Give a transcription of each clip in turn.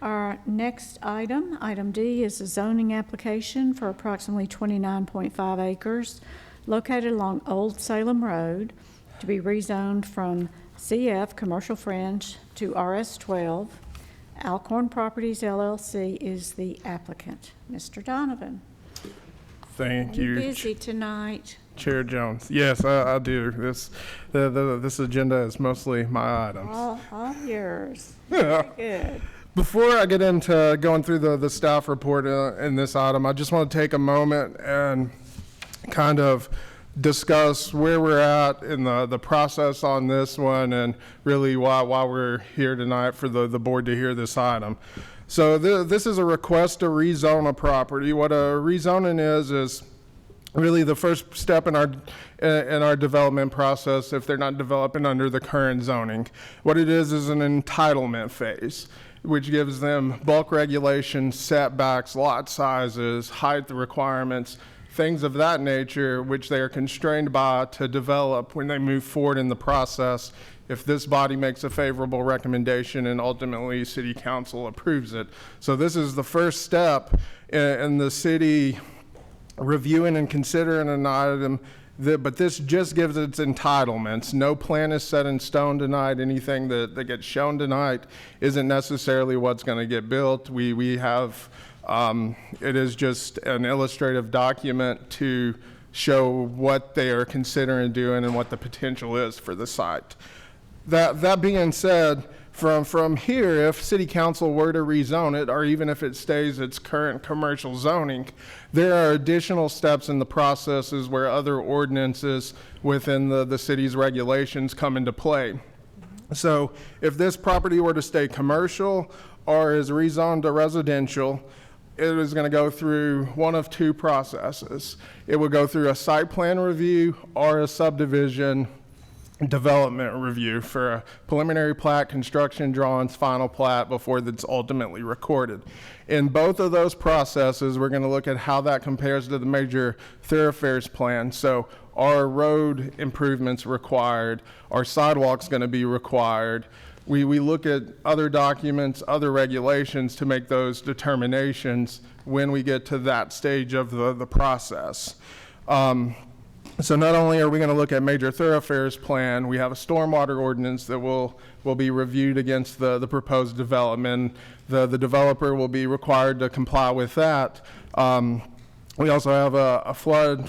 Our next item, item D, is a zoning application for approximately 29.5 acres located along Old Salem Road to be rezoned from CF Commercial Fringe to RS12. Alcorn Properties LLC is the applicant. Mr. Donovan. Thank you. Busy tonight. Chair Jones. Yes, I do. This agenda is mostly my items. All yours. Very good. Before I get into going through the staff report in this item, I just want to take a moment and kind of discuss where we're at in the process on this one, and really why we're here tonight for the board to hear this item. So this is a request to rezone a property. What a rezoning is really the first step in our development process if they're not developing under the current zoning. What it is an entitlement phase, which gives them bulk regulations, setbacks, lot sizes, height requirements, things of that nature, which they are constrained by to develop when they move forward in the process if this body makes a favorable recommendation and ultimately city council approves it. So this is the first step in the city reviewing and considering an item, but this just gives its entitlements. No plan is set in stone tonight. Anything that gets shown tonight isn't necessarily what's going to get built. We have, it is just an illustrative document to show what they are considering doing and what the potential is for the site. That being said, from here, if city council were to rezone it, or even if it stays its current commercial zoning, there are additional steps in the processes where other ordinances within the city's regulations come into play. So if this property were to stay commercial or is rezoned to residential, it is going to go through one of two processes. It would go through a site plan review or a subdivision development review for a preliminary plat, construction drawings, final plat before that's ultimately recorded. In both of those processes, we're going to look at how that compares to the major thoroughfares plan. So are road improvements required? Are sidewalks going to be required? We look at other documents, other regulations to make those determinations when we get to that stage of the process. So not only are we going to look at major thoroughfares plan, we have a stormwater ordinance that will be reviewed against the proposed development. The developer will be required to comply with that. We also have a flood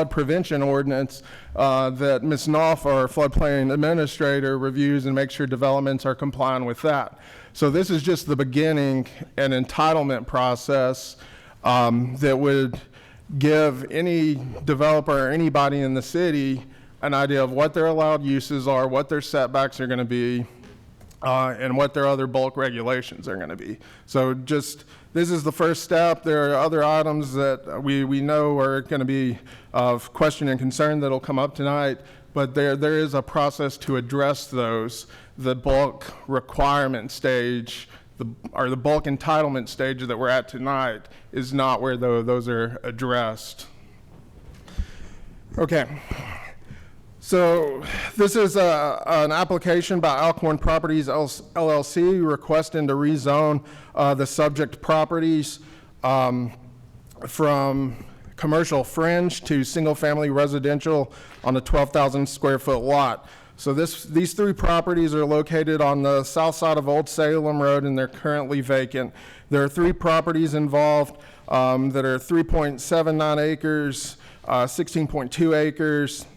prevention ordinance that Ms. Knopf, our floodplain administrator, reviews and makes sure developments are complying with that. So this is just the beginning, an entitlement process that would give any developer or anybody in the city an idea of what their allowed uses are, what their setbacks are going to be, and what their other bulk regulations are going to be. So just, this is the first step. There are other items that we know are going to be of question and concern that'll come up tonight, but there is a process to address those. The bulk requirement stage, the bulk entitlement stage that we're at tonight is not where those are addressed. Okay, so this is an application by Alcorn Properties LLC requesting to rezone the subject properties from commercial fringe to single-family residential on a 12,000 square foot lot. So these three properties are located on the south side of Old Salem Road, and they're currently vacant. There are three properties involved that are 3.79 acres, 16.2 acres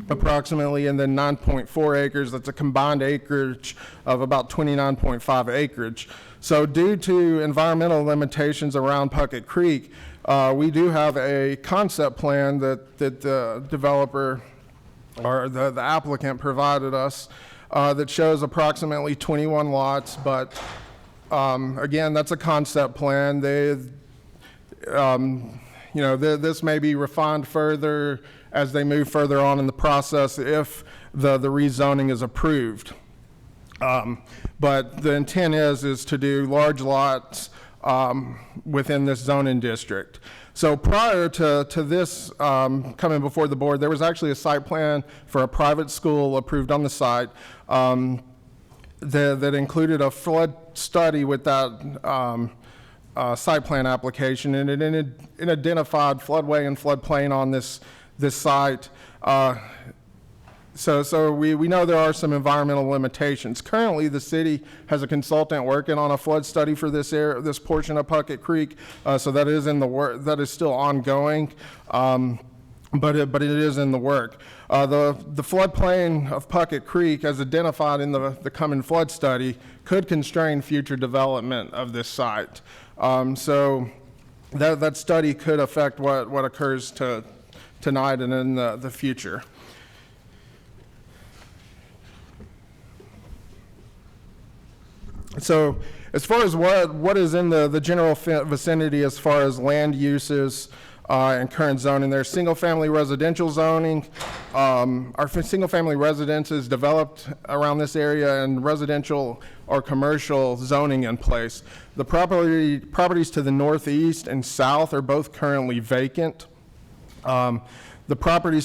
approximately, and then 9.4 acres. That's a combined acreage of about 29.5 acreage. So due to environmental limitations around Puckett Creek, we do have a concept plan that the developer or the applicant provided us that shows approximately 21 lots, but again, that's a concept plan. This may be refined further as they move further on in the process if the rezoning is approved. But the intent is to do large lots within this zoning district. So prior to this coming before the board, there was actually a site plan for a private school approved on the site. that included a flood study with that site plan application, and it identified floodway and floodplain on this site. So we know there are some environmental limitations. Currently, the city has a consultant working on a flood study for this portion of Puckett Creek, so that is in the work. That is still ongoing, but it is in the work. The floodplain of Puckett Creek, as identified in the coming flood study, could constrain future development of this site. So that study could affect what occurs tonight and in the future. So as far as what is in the general vicinity as far as land uses and current zoning, there's single-family residential zoning. Our single-family residences developed around this area, and residential or commercial zoning in place. The properties to the northeast and south are both currently vacant. The property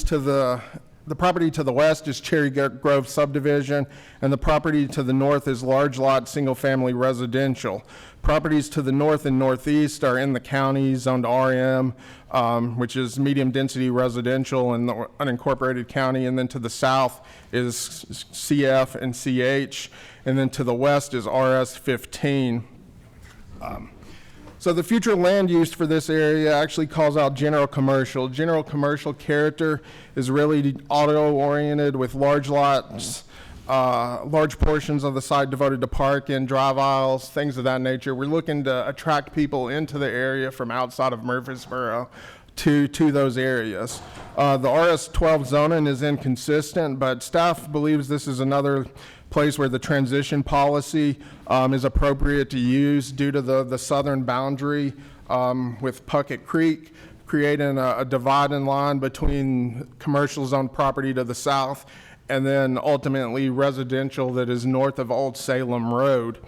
to the west is Cherry Grove subdivision, and the property to the north is large lot single-family residential. Properties to the north and northeast are in the county, zoned RM, which is medium-density residential in the unincorporated county, and then to the south is CF and CH, and then to the west is RS 15. So the future land use for this area actually calls out general commercial. General commercial character is really auto-oriented with large lots, large portions of the site devoted to parking, drive aisles, things of that nature. We're looking to attract people into the area from outside of Murfreesboro to those areas. The RS-12 zoning is inconsistent, but staff believes this is another place where the transition policy is appropriate to use due to the southern boundary with Puckett Creek, creating a dividing line between commercial zone property to the south and then ultimately residential that is north of Old Salem Road.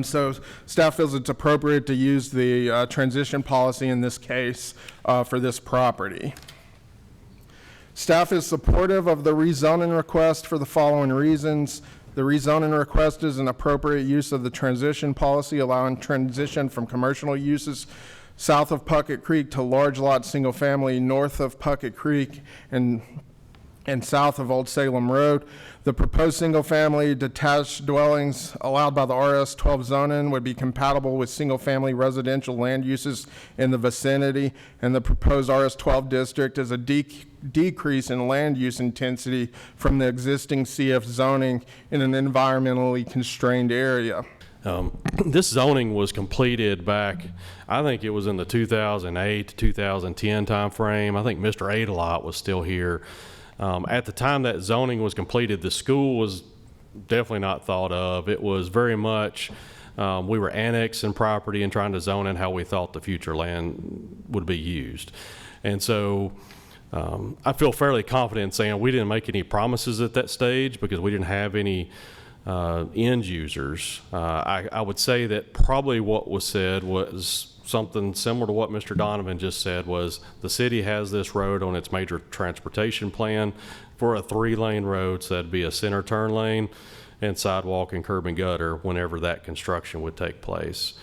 So staff feels it's appropriate to use the transition policy in this case for this property. Staff is supportive of the rezoning request for the following reasons. The rezoning request is an appropriate use of the transition policy, allowing transition from commercial uses south of Puckett Creek to large lot single family north of Puckett Creek and south of Old Salem Road. The proposed single-family detached dwellings allowed by the RS-12 zoning would be compatible with single-family residential land uses in the vicinity, and the proposed RS-12 district is a decrease in land use intensity from the existing CF zoning in an environmentally constrained area. This zoning was completed back, I think it was in the 2008 to 2010 timeframe. I think Mr. Adelot was still here. At the time that zoning was completed, the school was definitely not thought of. It was very much, we were annexing property and trying to zone in how we thought the future land would be used. And so I feel fairly confident in saying we didn't make any promises at that stage because we didn't have any end users. I would say that probably what was said was something similar to what Mr. Donovan just said, was the city has this road on its major transportation plan for a 3-lane road, so that'd be a center turn lane and sidewalk and curb and gutter whenever that construction would take place.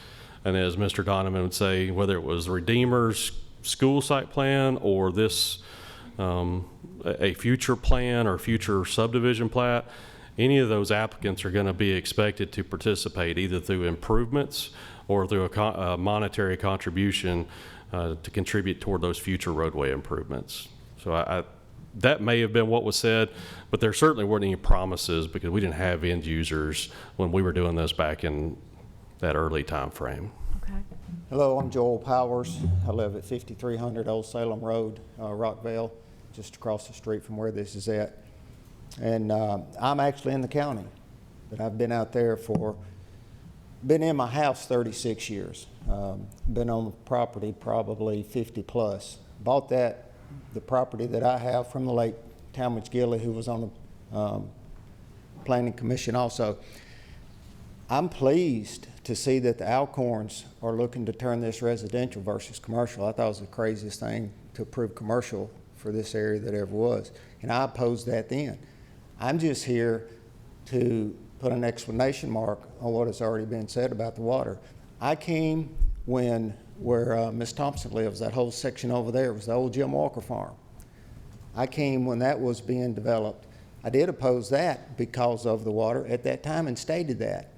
And as Mr. Donovan would say, whether it was Redeemer's school site plan or this a future plan or future subdivision plat, any of those applicants are going to be expected to participate either through improvements or through a monetary contribution to contribute toward those future roadway improvements. So that may have been what was said, but there certainly weren't any promises because we didn't have end users when we were doing this back in that early time frame. Okay. Hello, I'm Joel Powers. I live at 5300 Old Salem Road, Rockville, just across the street from where this is at. And I'm actually in the county, but I've been out there been in my house 36 years. Been on the property probably 50 plus. Bought the property that I have from the late Talmadge Gilley, who was on the Planning Commission also. I'm pleased to see that the Alcorns are looking to turn this residential versus commercial. I thought it was the craziest thing to approve commercial for this area that ever was. And I opposed that then. I'm just here to put an exclamation mark on what has already been said about the water. I came where Miss Thompson lives, that whole section over there was the old Jim Walker farm. I came when that was being developed. I did oppose that because of the water at that time and stated that.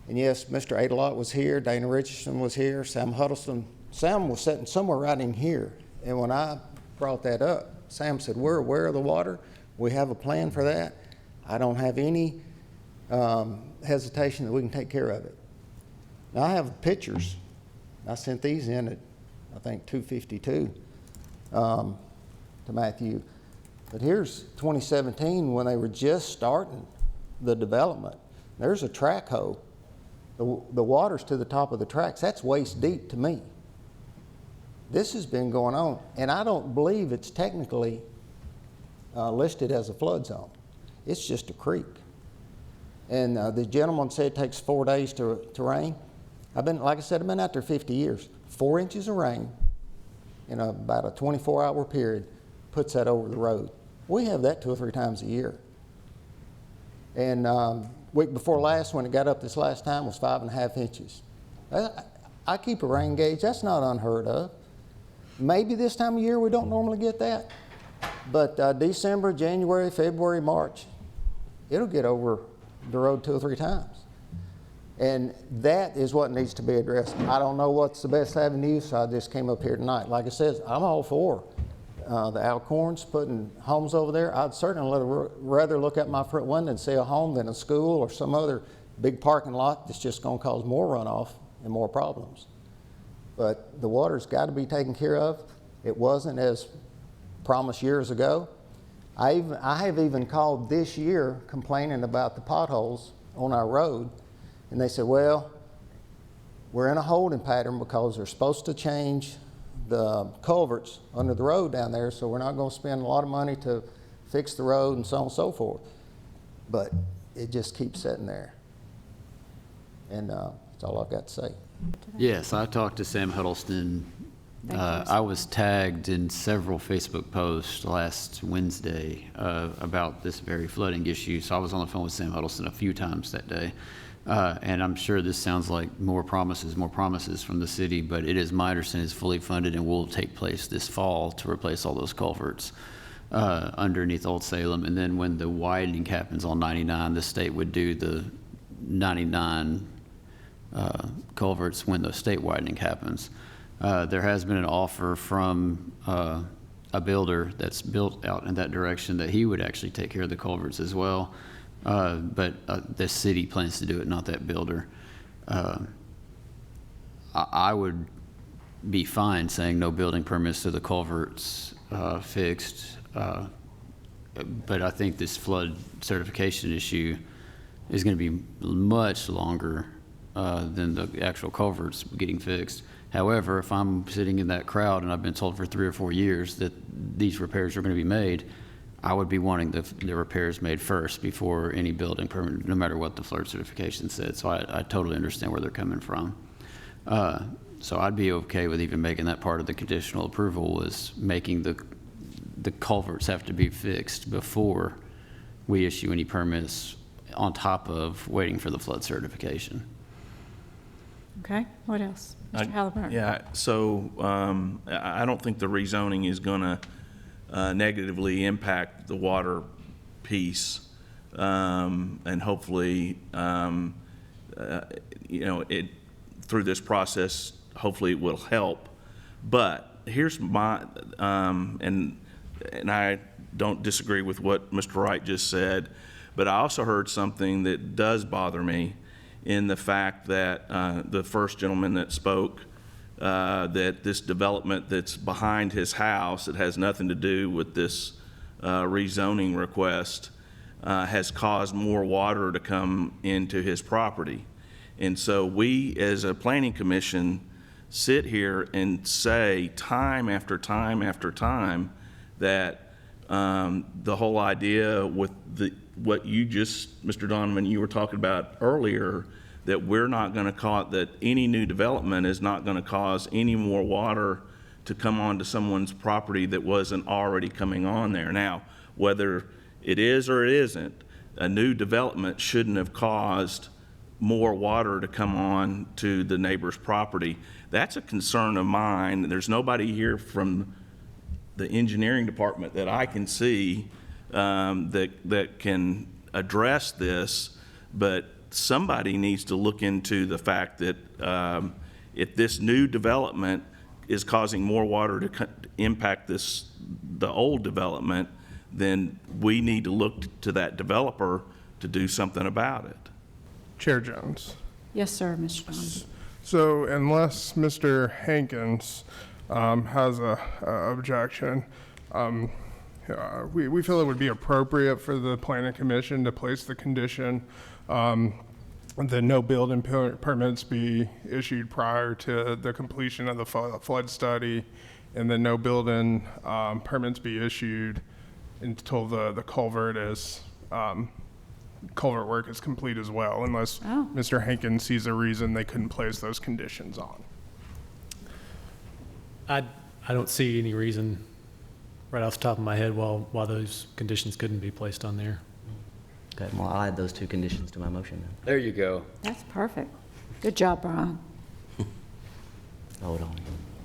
And yes, Mr. Adelot was here, Dana Richardson was here, Sam Huddleston. Sam was sitting somewhere right in here. And when I brought that up, Sam said, we're aware of the water. We have a plan for that. I don't have any hesitation that we can take care of it. Now, I have pictures. I sent these in at, I think, 2:52 to Matthew. But here's 2017 when they were just starting the development. There's a track hole. The water's to the top of the tracks. That's waist deep to me. This has been going on, and I don't believe it's technically listed as a flood zone. It's just a creek. And the gentleman said it takes 4 days to rain. Like I said, I've been out there 50 years. 4 inches of rain in about a 24-hour period puts that over the road. We have that 2 or 3 times a year. And week before last, when it got up this last time, was 5.5 inches. I keep a rain gauge. That's not unheard of. Maybe this time of year we don't normally get that. But December, January, February, March, it'll get over the road 2 or 3 times. And that is what needs to be addressed. I don't know what's the best avenue, so I just came up here tonight. Like I said, I'm all for the Alcorns putting homes over there. I'd certainly rather look at my front window and see a home than a school or some other big parking lot that's just going to cause more runoff and more problems. But the water's got to be taken care of. It wasn't as promised years ago. I have even called this year complaining about the potholes on our road, and they said, well, we're in a holding pattern because they're supposed to change the culverts under the road down there, so we're not going to spend a lot of money to fix the road and so on and so forth. But it just keeps sitting there. And that's all I've got to say. Yes, I talked to Sam Huddleston. I was tagged in several Facebook posts last Wednesday about this very flooding issue, so I was on the phone with Sam Huddleston a few times that day. And I'm sure this sounds like more promises from the city, but it is my understanding it's fully funded and will take place this fall to replace all those culverts underneath Old Salem. And then when the widening happens on 99, the state would do the 99 culverts when the state widening happens. There has been an offer from a builder that's built out in that direction that he would actually take care of the culverts as well. But the city plans to do it, not that builder. I would be fine saying no building permits to the culverts fixed, but I think this flood certification issue is going to be much longer than the actual culverts getting fixed. However, if I'm sitting in that crowd and I've been told for 3 or 4 years that these repairs are going to be made, I would be wanting the repairs made first before any building permit, no matter what the flood certification said. So I totally understand where they're coming from. So I'd be okay with even making that part of the conditional approval, was making the culverts have to be fixed before we issue any permits, on top of waiting for the flood certification. Okay, what else? Mr. Halliburton? Yeah, so I don't think the rezoning is going to negatively impact the water piece, and hopefully, through this process, hopefully it will help. But here's my, and I don't disagree with what Mr. Wright just said, but I also heard something that does bother me, in the fact that the first gentleman that spoke, that this development that's behind his house, that has nothing to do with this rezoning request, has caused more water to come into his property. And so we, as a planning commission, sit here and say time after time after time that the whole idea with what you just, Mr. Donovan, you were talking about earlier, that we're not going to cause, that any new development is not going to cause any more water to come onto someone's property that wasn't already coming on there. Now, whether it is or it isn't, a new development shouldn't have caused more water to come on to the neighbor's property. That's a concern of mine. There's nobody here from the engineering department that I can see that can address this, but somebody needs to look into the fact that if this new development is causing more water to impact the old development, then we need to look to that developer to do something about it. Chair Jones. Yes, sir, Mr. Johnson. So unless Mr. Hankins has a objection, we feel it would be appropriate for the planning commission to place the condition that no building permits be issued prior to the completion of the flood study, and that no building permits be issued until the culvert work is complete as well, unless Mr. Hankins sees a reason they couldn't place those conditions on. I don't see any reason right off the top of my head why those conditions couldn't be placed on there. Okay, well, I'll add those two conditions to my motion then. There you go. That's perfect. Good job, Brian. Hold on.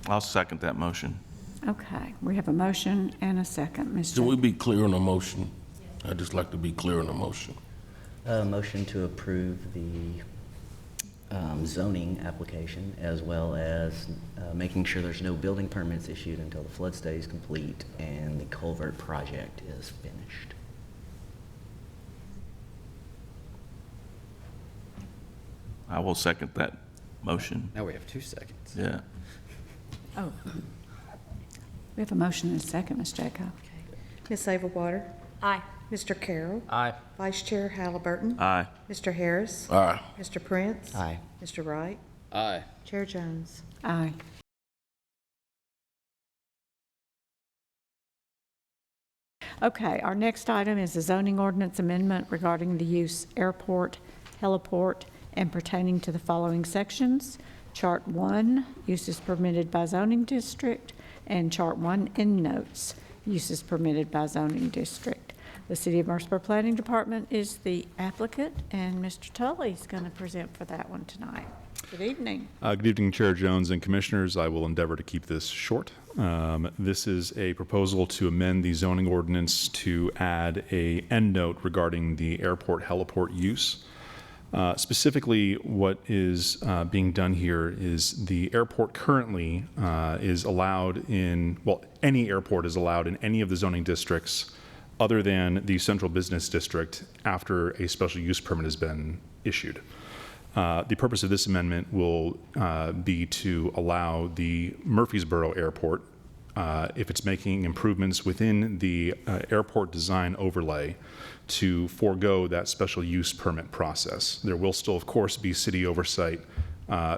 I'll second that motion. Okay, we have a motion and a second. Ms. Can we Jones. be clear on the motion? I'd just like to be clear on the motion. Motion to approve the zoning application, as well as making sure there's no building permits issued until the flood study is complete and the culvert project is finished. I will second that motion. Now we have 2 seconds. Yeah. Oh, we have a motion and a second, Ms. Jacob. Ms. Savelwater? Aye. Mr. Carroll? Aye. Vice Chair Halliburton? Aye. Mr. Harris? Aye. Mr. Prince? Aye. Mr. Wright? Aye. Chair Jones? Aye. Okay, our next item is a zoning ordinance amendment regarding the use airport, heliport, and pertaining to the following sections. Chart 1, uses permitted by zoning district, and Chart 1, endnotes, uses permitted by zoning district. The City of Murfreesboro Planning Department is the applicant, and Mr. Tully is going to present for that one tonight. Good evening. Good evening, Chair Jones and Commissioners. I will endeavor to keep this short. This is a proposal to amend the zoning ordinance to add a endnote regarding the airport heliport use. Specifically, what is being done here is the airport currently is allowed in, well, any airport is allowed in any of the zoning districts other than the central business district after a special use permit has been issued. The purpose of this amendment will be to allow the Murfreesboro Airport, if it's making improvements within the airport design overlay, to forego that special use permit process. There will still, of course, be city oversight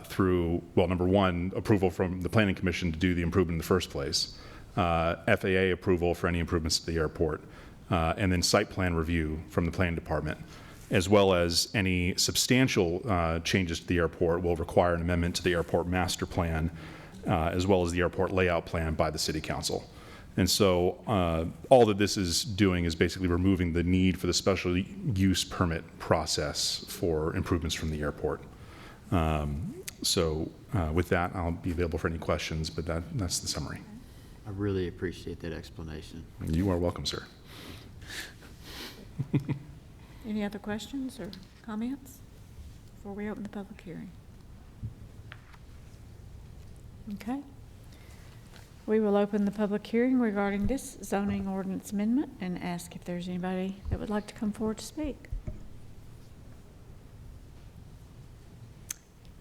through, well, number one, approval from the Planning Commission to do the improvement in the first place, FAA approval for any improvements to the airport, and then site plan review from the Planning Department, as well as any substantial changes to the airport will require an amendment to the airport master plan, as well as the airport layout plan by the City Council. And so all that this is doing is basically removing the need for the special use permit process for improvements from the airport. So with that, I'll be available for any questions, but that's the summary. I really appreciate that explanation. You are welcome, sir. Any other questions or comments before we open the public hearing? Okay. We will open the public hearing regarding this zoning ordinance amendment and ask if there's anybody that would like to come forward to speak.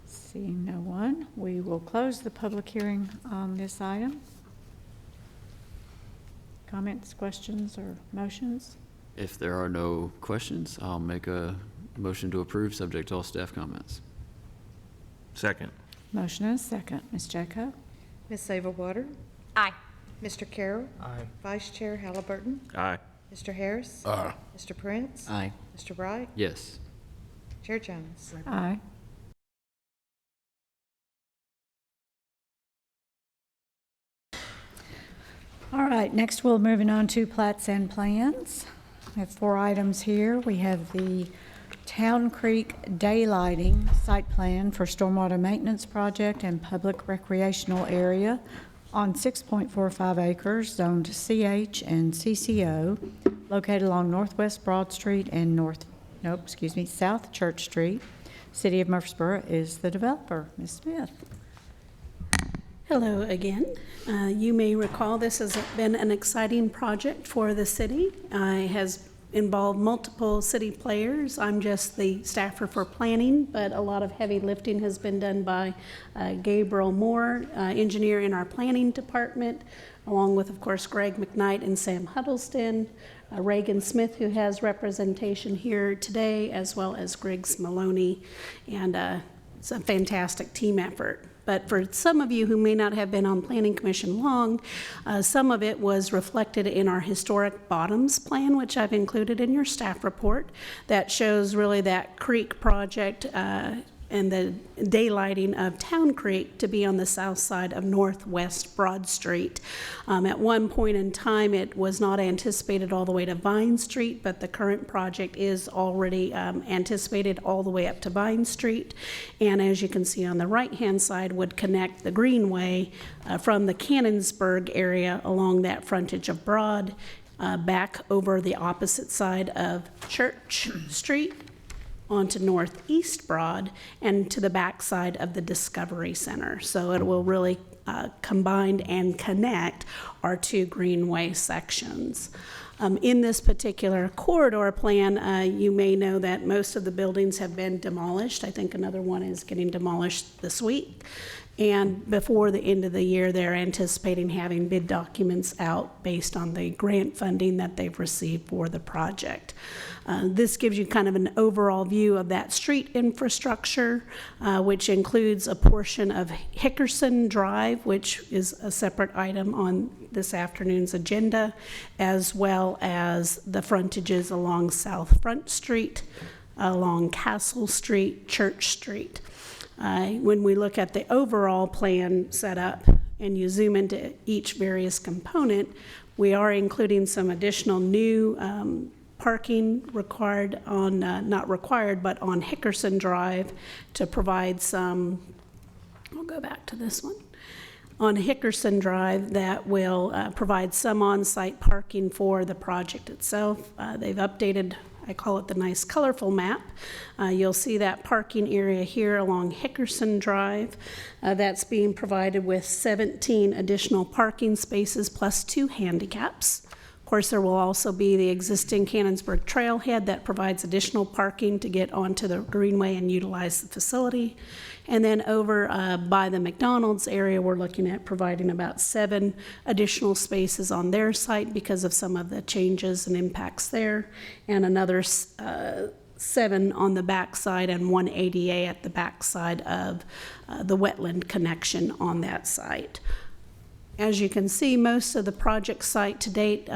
Seeing no one, we will close the public hearing on this item. Comments, questions, or motions? If there are no questions, I'll make a motion to approve, subject to all staff comments. Second. Motion and a second. Ms. Jacob? Ms. Savelwater? Aye. Mr. Carroll? Aye. Vice Chair Halliburton? Aye. Mr. Harris? Aye. Mr. Prince? Aye. Mr. Wright? Yes. Chair Jones? Aye. All right, next we're moving on to plats and plans. We have 4 items here. We have the Town Creek Daylighting Site Plan for Stormwater Maintenance Project and Public Recreational Area on 6.45 acres, zoned CH and CCO, located along Northwest Broad Street and South Church Street. City of Murfreesboro is the developer. Ms. Smith. Hello again. You may recall this has been an exciting project for the city. It has involved multiple city players. I'm just the staffer for planning, but a lot of heavy lifting has been done by Gabriel Moore, engineer in our planning department, along with, of course, Greg McKnight and Sam Huddleston, Reagan Smith, who has representation here today, as well as Griggs Maloney, and it's a fantastic team effort. But for some of you who may not have been on Planning Commission long, some of it was reflected in our historic bottoms plan, which I've included in your staff report, that shows really that creek project and the daylighting of Town Creek to be on the south side of Northwest Broad Street. At one point in time, it was not anticipated all the way to Vine Street, but the current project is already anticipated all the way up to Vine Street. And as you can see on the right-hand side, would connect the Greenway from the Cannonsburg area along that frontage of Broad back over the opposite side of Church Street onto Northeast Broad and to the backside of the Discovery Center. So it will really combine and connect our 2 Greenway sections. In this particular corridor plan, you may know that most of the buildings have been demolished. I think another one is getting demolished this week. And before the end of the year, they're anticipating having bid documents out based on the grant funding that they've received for the project. This gives you kind of an overall view of that street infrastructure, which includes a portion of Hickerson Drive, which is a separate item on this afternoon's agenda, as well as the frontages along South Front Street, along Castle Street, Church Street. When we look at the overall plan setup and you zoom into each various component, we are including some additional new parking required on, not required, but on Hickerson Drive to provide some, I'll go back to this one, on Hickerson Drive that will provide some on-site parking for the project itself. They've updated, I call it the nice colorful map. You'll see that parking area here along Hickerson Drive. That's being provided with 17 additional parking spaces plus 2 handicaps. Of course, there will also be the existing Cannonsburg trailhead that provides additional parking to get onto the Greenway and utilize the facility. And then over by the McDonald's area, we're looking at providing about 7 additional spaces on their site because of some of the changes and impacts there, and another 7 on the backside and 1 ADA at the backside of the wetland connection on that site. As you can see, most of the project site to date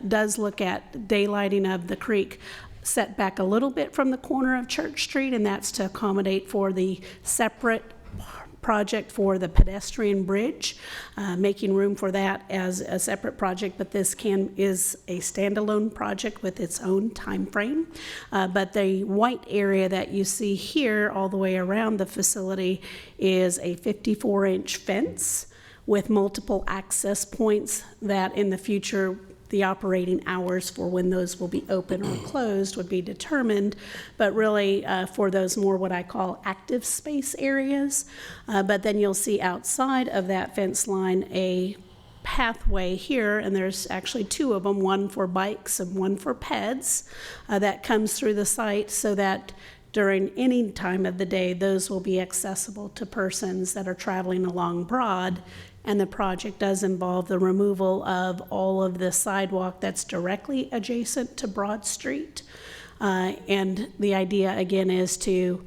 does look at daylighting of the creek set back a little bit from the corner of Church Street, and that's to accommodate for the separate project for the pedestrian bridge, making room for that as a separate project, but this is a standalone project with its own time frame. But the white area that you see here all the way around the facility is a 54-inch fence with multiple access points that in the future the operating hours for when those will be open or closed would be determined, but really for those more what I call active space areas. But then you'll see outside of that fence line a pathway here, and there's actually 2 of them, one for bikes and one for peds, that comes through the site so that during any time of the day, those will be accessible to persons that are traveling along Broad. And the project does involve the removal of all of the sidewalk that's directly adjacent to Broad Street. And the idea, again, is to,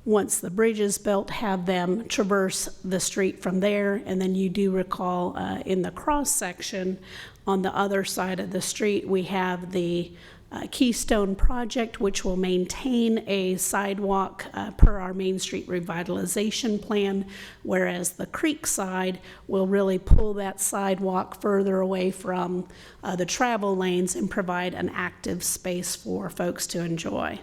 once the bridge is built, have them traverse the street from there. And then you do recall in the cross section on the other side of the street, we have the Keystone project, which will maintain a sidewalk per our Main Street revitalization plan, whereas the creek side will really pull that sidewalk further away from the travel lanes and provide an active space for folks to enjoy.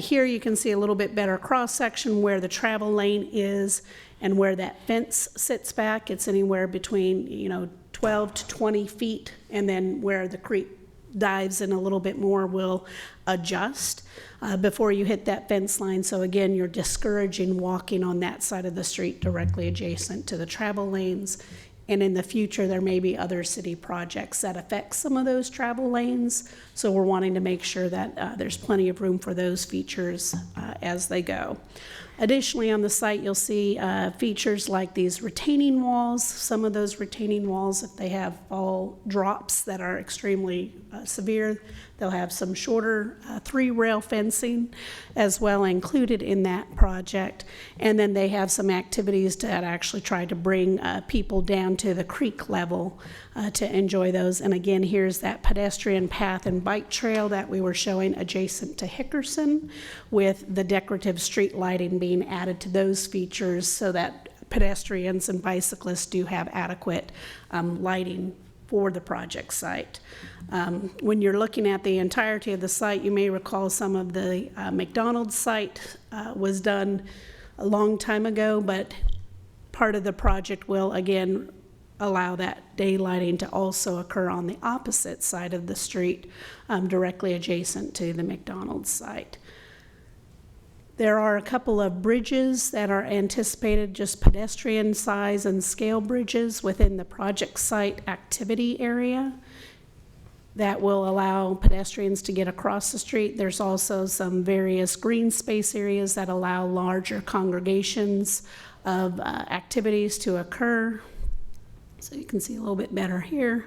Here you can see a little bit better cross-section where the travel lane is and where that fence sits back. It's anywhere between 12 to 20 feet, and then where the creek dives in a little bit more will adjust before you hit that fence line. So again, you're discouraging walking on that side of the street directly adjacent to the travel lanes. And in the future, there may be other city projects that affect some of those travel lanes. So we're wanting to make sure that there's plenty of room for those features as they go. Additionally, on the site, you'll see features like these retaining walls. Some of those retaining walls, if they have fall drops that are extremely severe, they'll have some shorter 3-rail fencing as well included in that project. And then they have some activities that actually try to bring people down to the creek level to enjoy those. And again, here's that pedestrian path and bike trail that we were showing adjacent to Hickerson, with the decorative street lighting being added to those features so that pedestrians and bicyclists do have adequate lighting for the project site. When you're looking at the entirety of the site, you may recall some of the McDonald's site was done a long time ago, but part of the project will again allow that daylighting to also occur on the opposite side of the street, directly adjacent to the McDonald's site. There are a couple of bridges that are anticipated, just pedestrian size and scale bridges within the project site activity area that will allow pedestrians to get across the street. There's also some various green space areas that allow larger congregations of activities to occur. So you can see a little bit better here.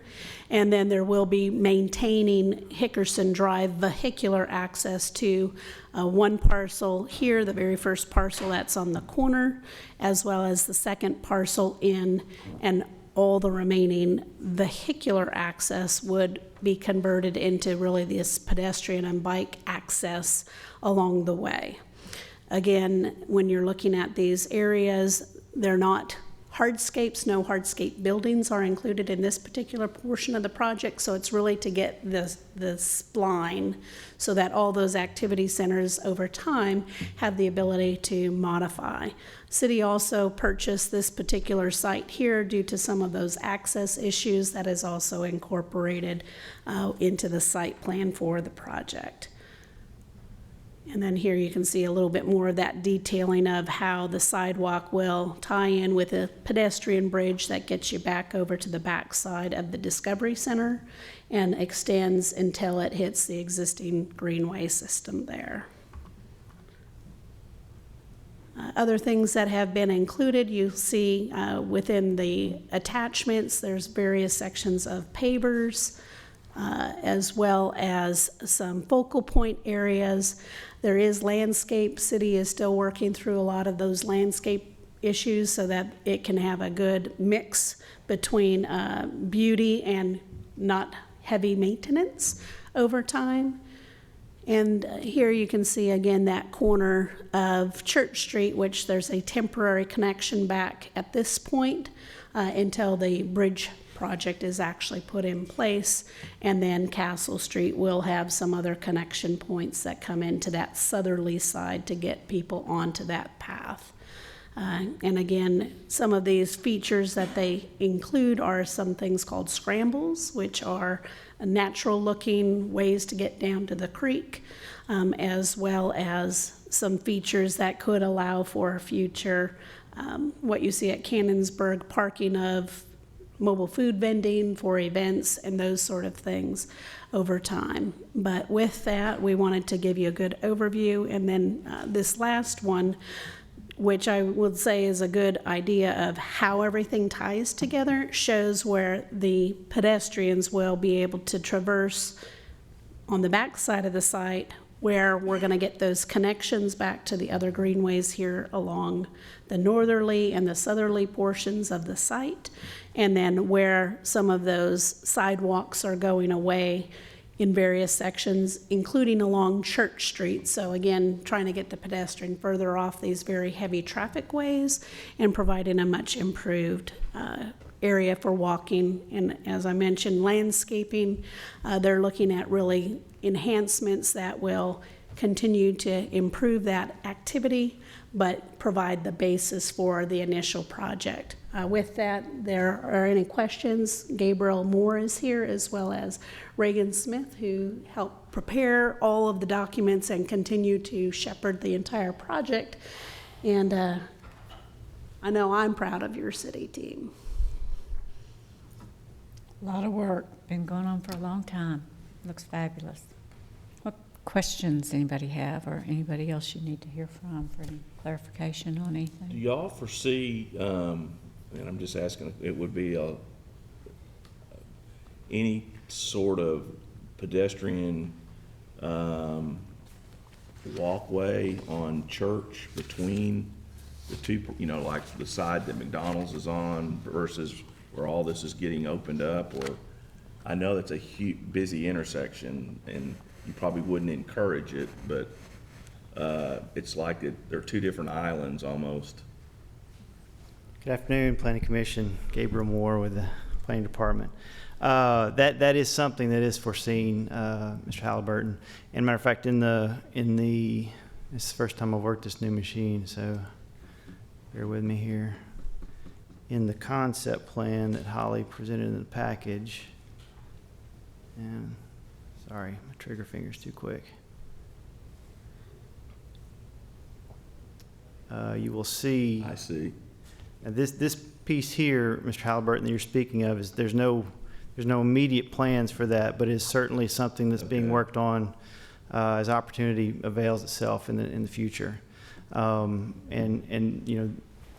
And then there will be maintaining Hickerson Drive vehicular access to one parcel here, the very first parcel that's on the corner, as well as the second parcel in, and all the remaining vehicular access would be converted into really this pedestrian and bike access along the way. Again, when you're looking at these areas, they're not hardscapes. No hardscape buildings are included in this particular portion of the project, so it's really to get the spline so that all those activity centers over time have the ability to modify. City also purchased this particular site here due to some of those access issues that is also incorporated into the site plan for the project. And then here you can see a little bit more of that detailing of how the sidewalk will tie in with a pedestrian bridge that gets you back over to the back side of the Discovery Center and extends until it hits the existing greenway system there. Other things that have been included, you'll see within the attachments, there's various sections of pavers, as well as some focal point areas. There is landscape. City is still working through a lot of those landscape issues so that it can have a good mix between beauty and not heavy maintenance over time. And here you can see again that corner of Church Street, which there's a temporary connection back at this point until the bridge project is actually put in place, and then Castle Street will have some other connection points that come into that southerly side to get people onto that path. And again, some of these features that they include are some things called scrambles, which are natural looking ways to get down to the creek, as well as some features that could allow for future, what you see at Cannonsburg, parking of mobile food vending for events and those sort of things over time. But with that, we wanted to give you a good overview. And then this last one, which I would say is a good idea of how everything ties together, shows where the pedestrians will be able to traverse on the back side of the site, where we're going to get those connections back to the other greenways here along the northerly and the southerly portions of the site, and then where some of those sidewalks are going away in various sections, including along Church Street. So again, trying to get the pedestrian further off these very heavy traffic ways and providing a much improved area for walking. And as I mentioned, landscaping, they're looking at really enhancements that will continue to improve that activity, but provide the basis for the initial project. With that, there are any questions? Gabriel Moore is here, as well as Reagan Smith, who helped prepare all of the documents and continue to shepherd the entire project. And I know I'm proud of your city team. A lot of work, been going on for a long time. Looks fabulous. What questions anybody have, or anybody else you need to hear from for any clarification on anything? Do y'all foresee, and I'm just asking, it would be any sort of pedestrian walkway on Church between the two, like the side that McDonald's is on versus where all this is getting opened up? Or I know that's a busy intersection and you probably wouldn't encourage it, but it's like they're two different islands almost. Good afternoon, Planning Commission. Gabriel Moore with the Planning Department. That is something that is foreseen, Mr. Halliburton. And matter of fact, this is the first time I've worked this new machine, so bear with me here. In the concept plan that Holly presented in the package, and sorry, my trigger finger's too quick. You will see. I see. Now this piece here, Mr. Halliburton, that you're speaking of, is there's no immediate plans for that, but it's certainly something that's being worked on as opportunity avails itself in the future. And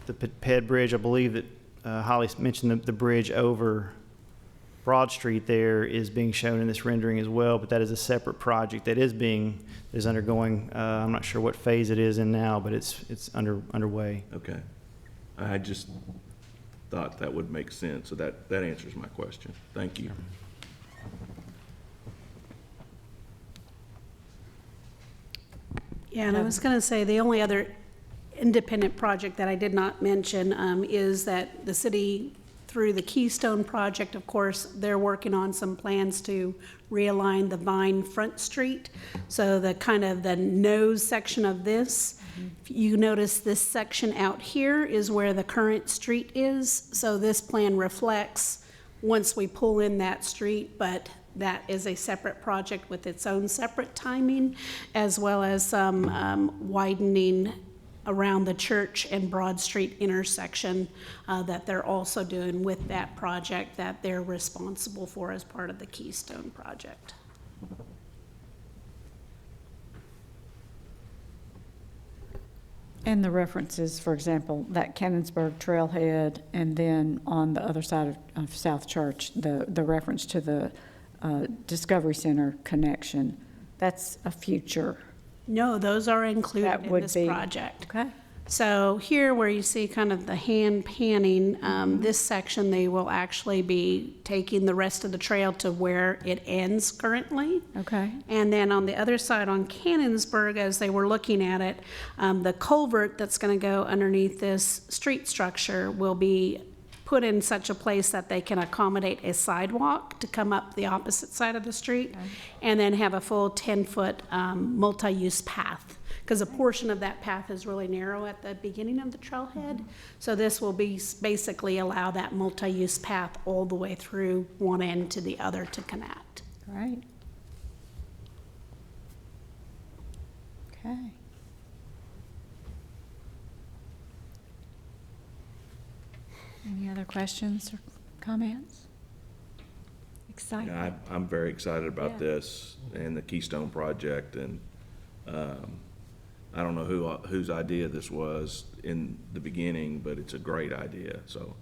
the PED bridge, I believe that Holly mentioned the bridge over Broad Street there is being shown in this rendering as well, but that is a separate project that is undergoing. I'm not sure what phase it is in now, but it's underway. Okay. I just thought that would make sense, so that answers my question. Thank you. Yeah, and I was going to say the only other independent project that I did not mention is that the city, through the Keystone project, of course, they're working on some plans to realign the Vine Front Street. So the nose section of this, you notice this section out here is where the current street is. So this plan reflects once we pull in that street, but that is a separate project with its own separate timing, as well as some widening around the Church and Broad Street intersection that they're also doing with that project that they're responsible for as part of the Keystone project. And the references, for example, that Cannonsburg trailhead, and then on the other side of South Church, the reference to the Discovery Center connection, that's a future. No, those are included in this project. Okay. So here where you see kind of the hand panning, this section, they will actually be taking the rest of the trail to where it ends currently. Okay. And then on the other side on Cannonsburg, as they were looking at it, the culvert that's going to go underneath this street structure will be put in such a place that they can accommodate a sidewalk to come up the opposite side of the street, and then have a full 10-foot multi-use path, because a portion of that path is really narrow at the beginning of the trailhead. So this will be basically allow that multi-use path all the way through one end to the other to connect. Right. Okay. Any other questions or comments? Excited. Yeah, I'm very excited about this and the Keystone project, and I don't know whose idea this was in the beginning, but it's a great idea. So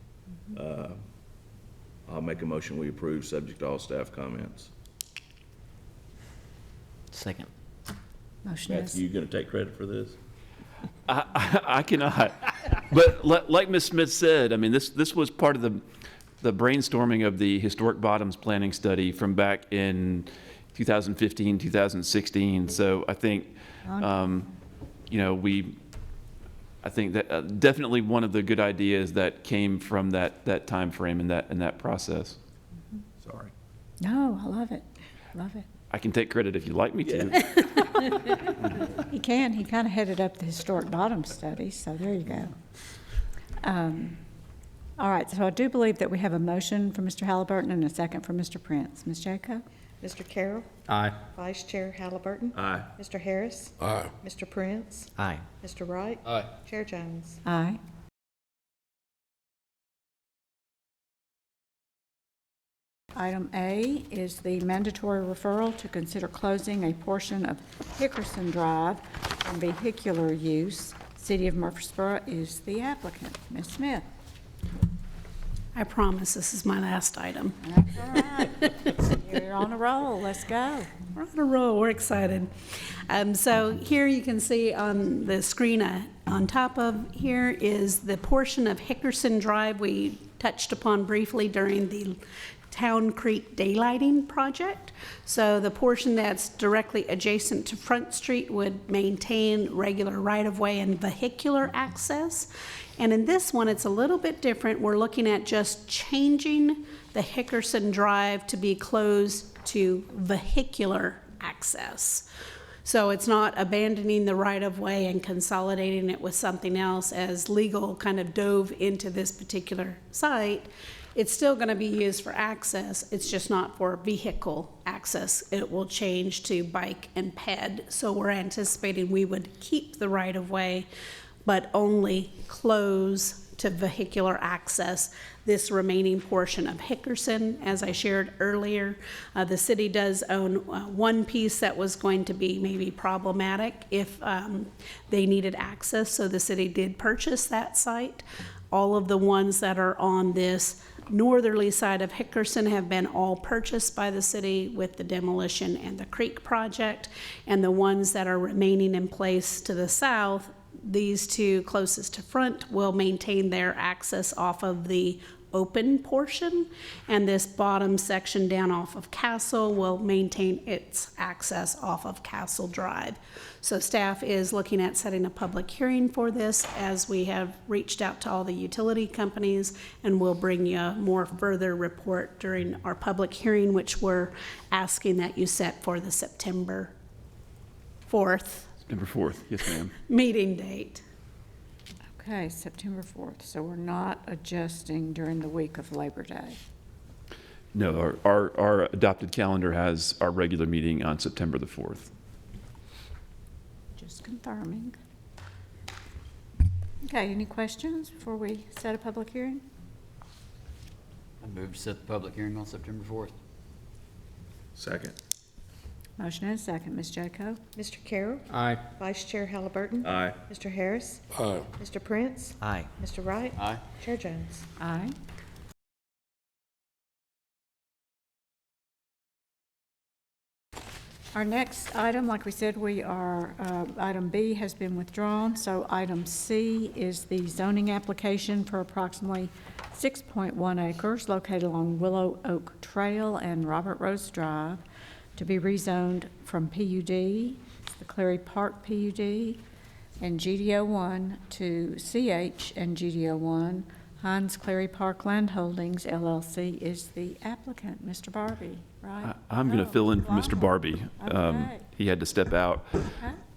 I'll make a motion we approve, subject to all staff comments. Second. Motion Matt, is. you going to take credit for this? I cannot. But like Ms. Smith said, I mean, this was part of the brainstorming of the historic bottoms planning study from back in 2015, 2016. So I think, you know, I think that definitely one of the good ideas that came from that time frame and that process. Sorry. No, I love it. Love it. I can take credit if you'd like me to. He can. He kind of headed up the historic bottom study, so there you go. All right, so I do believe that we have a motion from Mr. Halliburton and a second from Mr. Prince. Ms. Jaco? Mr. Carroll. Aye. Vice Chair Halliburton. Aye. Mr. Harris. Aye. Mr. Prince. Aye. Mr. Wright. Aye. Chair Jones. Aye. Item A is the mandatory referral to consider closing a portion of Hickerson Drive from vehicular use. City of Murfreesboro is the applicant. Ms. Smith? I promise this is my last item. That's all right. You're on a roll. Let's go. We're on a roll. We're excited. So here you can see on the screen on top of here is the portion of Hickerson Drive we touched upon briefly during the Town Creek daylighting project. So the portion that's directly adjacent to Front Street would maintain regular right-of-way and vehicular access. And in this one, it's a little bit different. We're looking at just changing the Hickerson Drive to be closed to vehicular access. So it's not abandoning the right-of-way and consolidating it with something else as legal kind of dove into this particular site. It's still going to be used for access. It's just not for vehicle access. It will change to bike and ped. So we're anticipating we would keep the right-of-way, but only close to vehicular access this remaining portion of Hickerson. As I shared earlier, the city does own one piece that was going to be maybe problematic if they needed access, so the city did purchase that site. All of the ones that are on this northerly side of Hickerson have been all purchased by the city with the demolition and the creek project, and the ones that are remaining in place to the south, these two closest to Front will maintain their access off of the open portion, and this bottom section down off of Castle will maintain its access off of Castle Drive. So staff is looking at setting a public hearing for this, as we have reached out to all the utility companies, and we'll bring you a more further report during our public hearing, which we're asking that you set for the September 4th. September 4th, yes ma'am. Meeting date. Okay, September 4th. So we're not adjusting during the week of Labor Day. No, our adopted calendar has our regular meeting on September the 4th. Just confirming. Okay, any questions before we set a public hearing? I move to set the public hearing on September 4th. Second. Motion and a second. Ms. Jaco? Mr. Carroll. Aye. Vice Chair Halliburton. Aye. Mr. Harris. Aye. Mr. Prince. Aye. Mr. Wright. Aye. Chair Jones. Aye. Our next item, like we said, item B has been withdrawn, so item C is the zoning application for approximately 6.1 acres located along Willowoak Trail and Robert Rose Drive to be rezoned from PUD, the Clary Park PUD, and GDO1 to CH and GDO1. Heinz Clary Park Land Holdings LLC is the applicant. Mr. Barbie, right? I'm going to fill in for Mr. Barbie. Okay. He had to step out,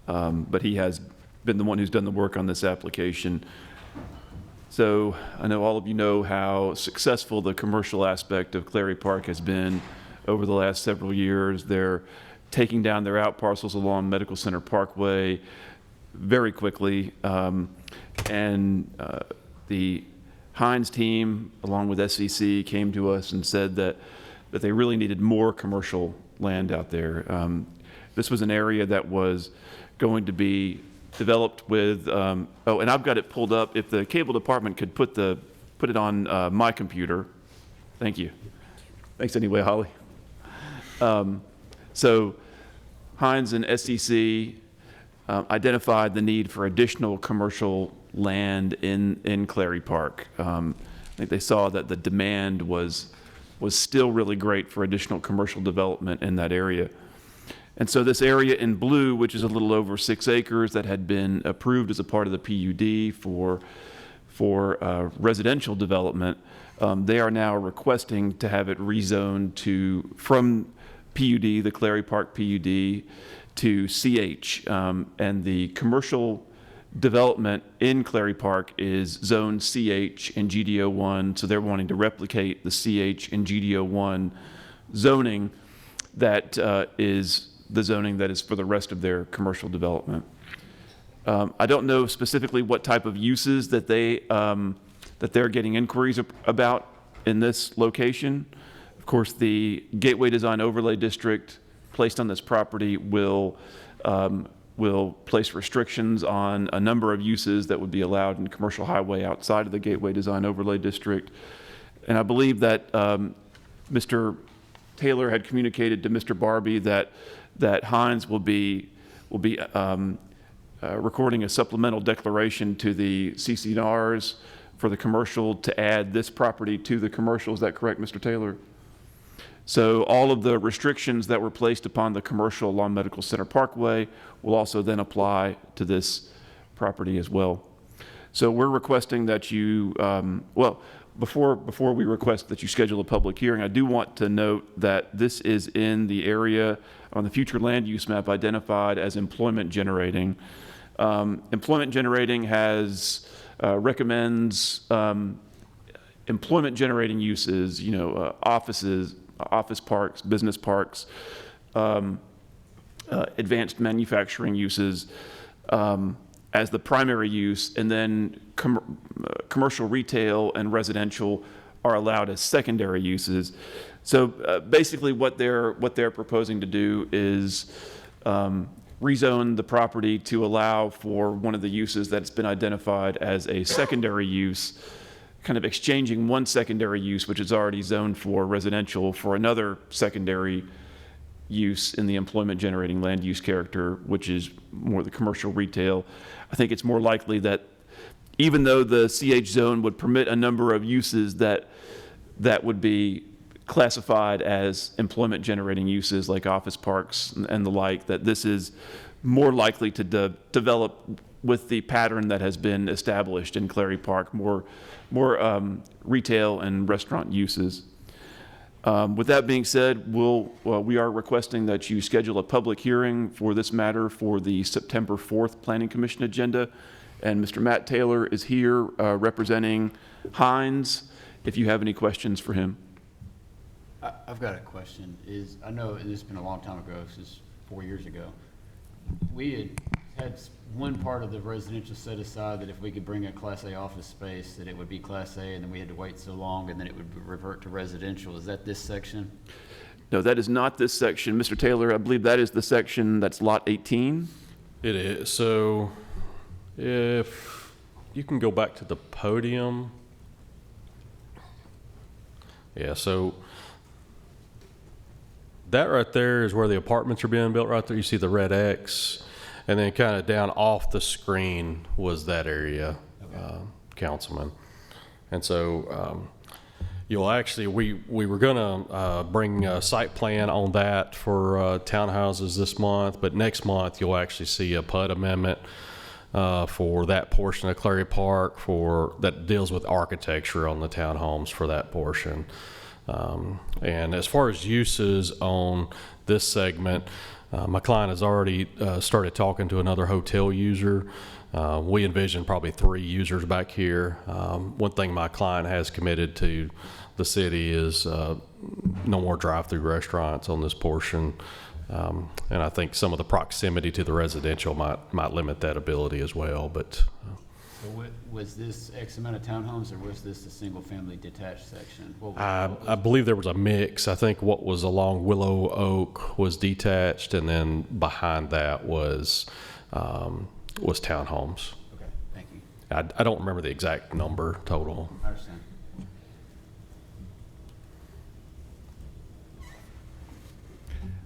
but he has been the one who's done the work on this application. So I know all of you know how successful the commercial aspect of Clary Park has been over the last several years. They're taking down their out parcels along Medical Center Parkway very quickly. The Heinz team, along with SEC, came to us and said that they really needed more commercial land out there. This was an area that was going to be developed with, and I've got it pulled up. If the cable department could put it on my computer. Thank you. Thanks anyway, Holly. So Heinz and SEC identified the need for additional commercial land in Clary Park. I think they saw that the demand was still really great for additional commercial development in that area. And so this area in blue, which is a little over 6 acres that had been approved as a part of the PUD for residential development, they are now requesting to have it rezoned from PUD, the Clary Park PUD, to CH. And the commercial development in Clary Park is zone CH and GDO1, so they're wanting to replicate the CH and GDO1 zoning that is the zoning that is for the rest of their commercial development. I don't know specifically what type of uses that they're getting inquiries about in this location. Of course, the Gateway Design Overlay District placed on this property will place restrictions on a number of uses that would be allowed in commercial highway outside of the Gateway Design Overlay District. And I believe that Mr. Taylor had communicated to Mr. Barbie that Hines will be recording a supplemental declaration to the CCNRs for the commercial to add this property to the commercial. Is that correct, Mr. Taylor? So all of the restrictions that were placed upon the commercial along Medical Center Parkway will also then apply to this property as well. So we're requesting that you, before we request that you schedule a public hearing, I do want to note that this is in the area on the future land use map identified as employment generating. Employment generating recommends employment generating uses, offices, office parks, business parks, advanced manufacturing uses as the primary use, and then commercial, retail, and residential are allowed as secondary uses. So basically what they're proposing to do is rezone the property to allow for one of the uses that's been identified as a secondary use, kind of exchanging one secondary use, which is already zoned for residential, for another secondary use in the employment generating land use character, which is more the commercial retail. I think it's more likely that even though the CH zone would permit a number of uses that would be classified as employment generating uses like office parks and the like, that this is more likely to develop with the pattern that has been established in Clary Park, more retail and restaurant uses. With that being said, we are requesting that you schedule a public hearing for this matter for the September 4th Planning Commission agenda. And Mr. Matt Taylor is here representing Hines, if you have any questions for him. I've got a question. I know this has been a long time ago, this is 4 years ago. We had one part of the residential set aside that if we could bring a Class A office space, that it would be Class A, and then we had to wait so long, and then it would revert to residential. Is that this section? No, that is not this section. Mr. Taylor, I believe that is the section that's lot 18. It is. So if you can go back to the podium. Yeah, so that right there is where the apartments are being built right there. You see the red X. And then kind of down off the screen was that area, okay. Councilman. And so you'll actually, we were going to bring a site plan on that for townhouses this month, but next month you'll actually see a PUD amendment for that portion of Clary Park that deals with architecture on the townhomes for that portion. And as far as uses on this segment, my client has already started talking to another hotel user. We envision probably 3 users back here. One thing my client has committed to the city is no more drive-through restaurants on this portion. And I think some of the proximity to the residential might limit that ability as well. But so was this X amount of townhomes, or was this a single-family detached section? I believe there was a mix. I think what was along Willowoak was detached, and then behind that was townhomes. Okay, thank you. I don't remember the exact number total. I understand.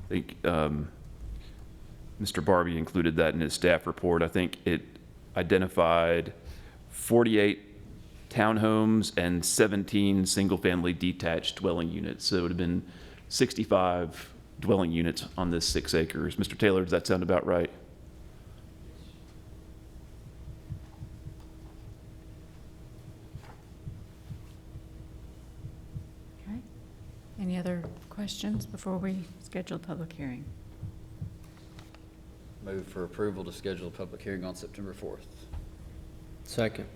I think Mr. Barbie included that in his staff report. I think it identified 48 townhomes and 17 single-family detached dwelling units. So it would have been 65 dwelling units on this 6 acres. Mr. Taylor, does that sound about right? Okay. Any other questions before we schedule the public hearing? Move for approval to schedule a public hearing on September 4th. Second.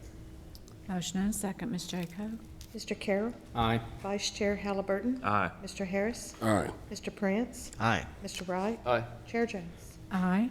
Motion and a second, Ms. Jaco. Mr. Carroll. Aye. Vice Chair Halliburton. Aye. Mr. Harris. Aye. Mr. Prince. Aye. Mr. Wright. Aye. Chair Jones. Aye.